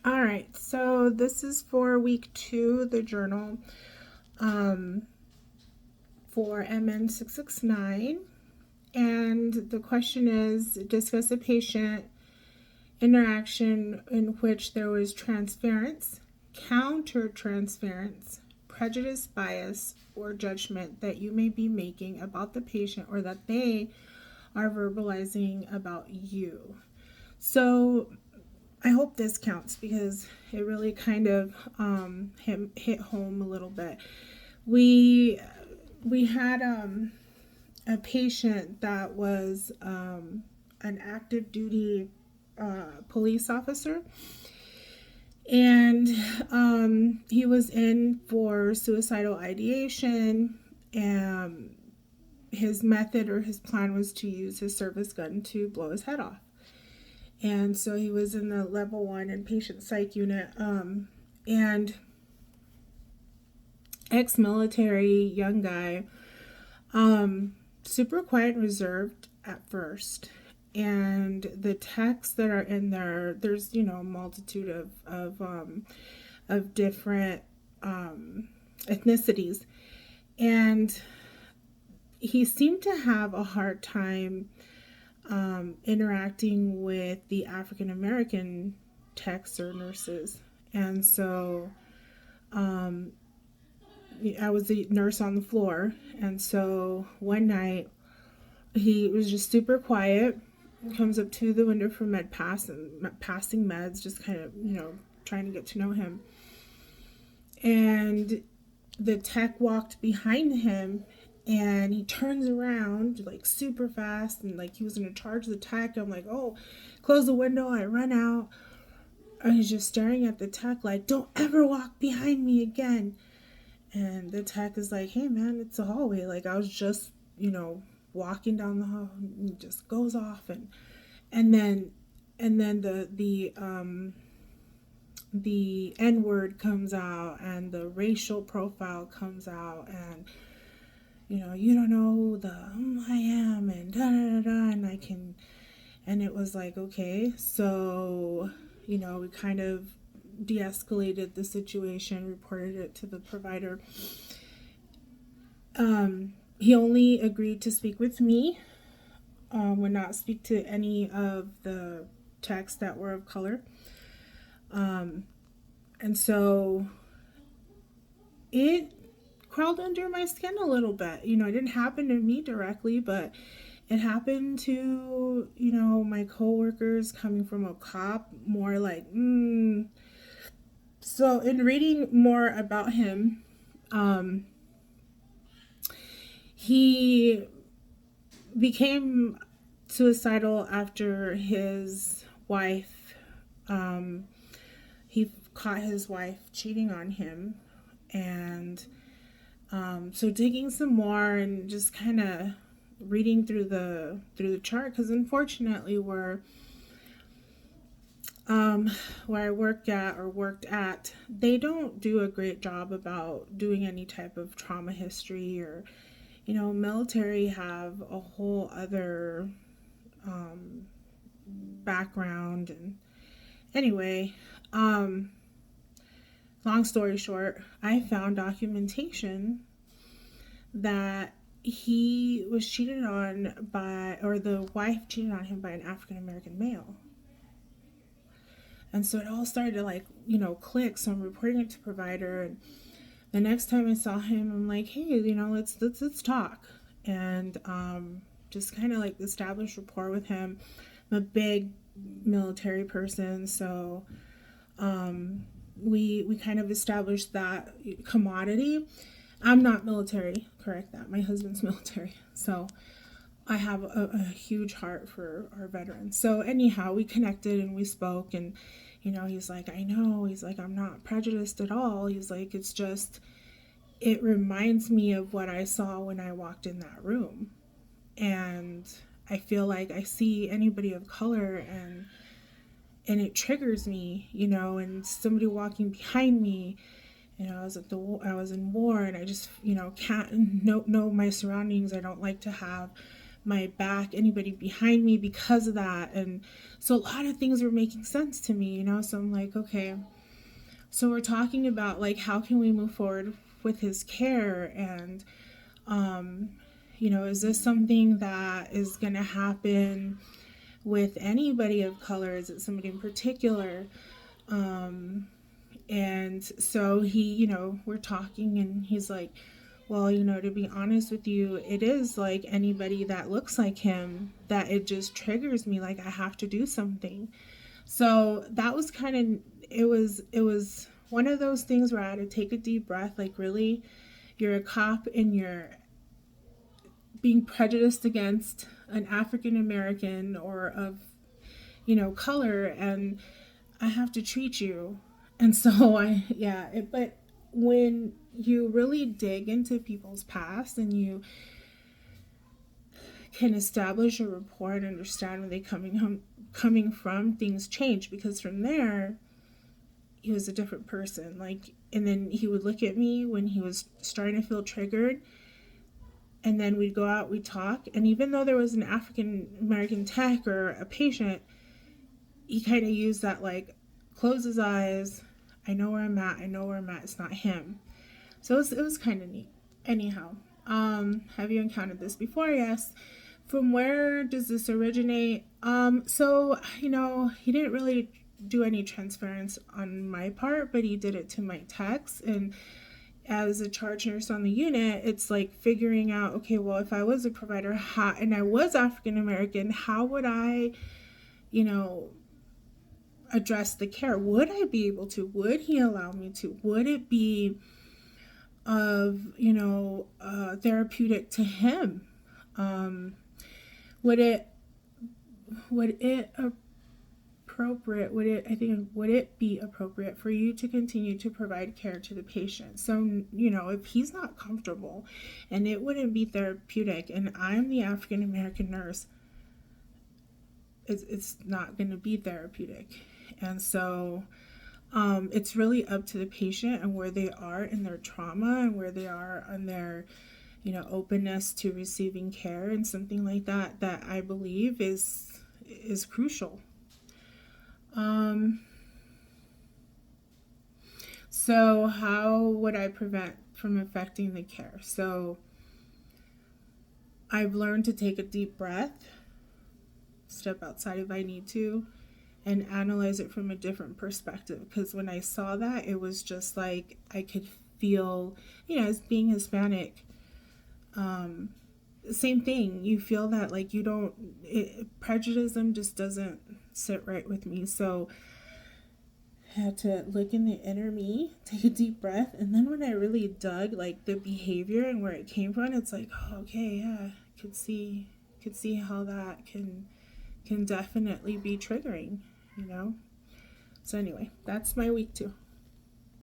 All right, so this is for week 2, the journal for MN669. And the question is, discuss a patient interaction in which there was transference, counter-transference, prejudice, bias, or judgment that you may be making about the patient or that they are verbalizing about you. So I hope this counts because it really kind of hit home a little bit. We had a patient that was an active duty police officer, and he was in for suicidal ideation, and his method or his plan was to use his service gun to blow his head off. And so he was in the level 1 inpatient psych unit, and ex-military young guy, super quiet and reserved at first. And the texts that are in there, there's a multitude of different ethnicities, and he seemed to have a hard time interacting with the African American techs or nurses. And so I was the nurse on the floor, and so one night he was just super quiet, comes up to the window for med pass and passing meds, just kind of trying to get to know him. And the tech walked behind him, and he turns around like super fast, and like he was in charge of the tech. I'm like, oh, close the window. I run out, and he's just staring at the tech like, don't ever walk behind me again. And the tech is like, hey man, it's a hallway. Like, I was just walking down the hall, and he just goes off, and then the N word comes out, and the racial profile comes out, and you don't know who I am, and da da da, and I can, and it was like, okay, so we kind of de-escalated the situation, reported it to the provider. He only agreed to speak with me, would not speak to any of the techs that were of color. And so it crawled under my skin a little bit. It didn't happen to me directly, but it happened to, my coworkers coming from a cop, more like, So in reading more about him, he became suicidal after his wife, he caught his wife cheating on him. And so digging some more and just kind of reading through the chart, because unfortunately where I worked at, they don't do a great job about doing any type of trauma history, or military have a whole other background. And anyway, long story short, I found documentation that he was cheated on by, or the wife cheated on him by, an African American male. And so it all started to click. So I'm reporting it to provider, and the next time I saw him, I'm like, hey, let's talk, and just kind of like establish rapport with him. I'm a big military person, so we kind of established that commodity. I'm not military, correct that. My husband's military, so I have a huge heart for our veterans. So anyhow, we connected and we spoke, and he's like, I know. He's like, I'm not prejudiced at all. He's like, it's just, it reminds me of what I saw when I walked in that room. And I feel like I see anybody of color, and it triggers me, and somebody walking behind me. I was in war, and I just, can't know my surroundings. I don't like to have my back, anybody behind me because of that. And so a lot of things were making sense to me, you know? So I'm like, okay, so we're talking about like, how can we move forward with his care? And, you know, is this something that is going to happen with anybody of color? Is it somebody in particular? And so he, you know, we're talking and he's like, well, you know, to be honest with you, it is like anybody that looks like him that it just triggers me. Like I have to do something. So that was kind of, it was one of those things where I had to take a deep breath. Like, really, you're a cop and you're being prejudiced against an African American or of, you know, color, and I have to treat you. And so but when you really dig into people's past and you can establish a rapport and understand where they coming from, things change, because from there he was a different person. Like, and then he would look at me when he was starting to feel triggered, and then we'd go out, we'd talk, and even though there was an African American tech or a patient, he kind of used that, like, close his eyes, I know where I'm at, it's not him. So it was kind of neat. Anyhow, have you encountered this before? Yes. From where does this originate? So, you know, he didn't really do any transference on my part, but he did it to my techs. And as a charge nurse on the unit, it's like figuring out, okay, well, if I was a provider, and I was African American, how would I, you know, address the care? Would I be able to? Would he allow me to? Would it be of, you know, therapeutic to him? Would it be appropriate for you to continue to provide care to the patient? So, you know, if he's not comfortable and it wouldn't be therapeutic, and I'm the African American nurse, it's not going to be therapeutic. And so it's really up to the patient and where they are in their trauma and where they are on their, you know, openness to receiving care, and something like that, that I believe is crucial. So how would I prevent from affecting the care? So I've learned to take a deep breath, step outside if I need to, and analyze it from a different perspective. Because when I saw that, it was just like I could feel, you know, as being Hispanic, same thing. You feel that, like, prejudice just doesn't sit right with me. So I had to look in the inner me, take a deep breath, and then when I really dug, like, the behavior and where it came from, it's like, oh, okay, yeah, could see how that can definitely be triggering, you know. So anyway, that's my week 2.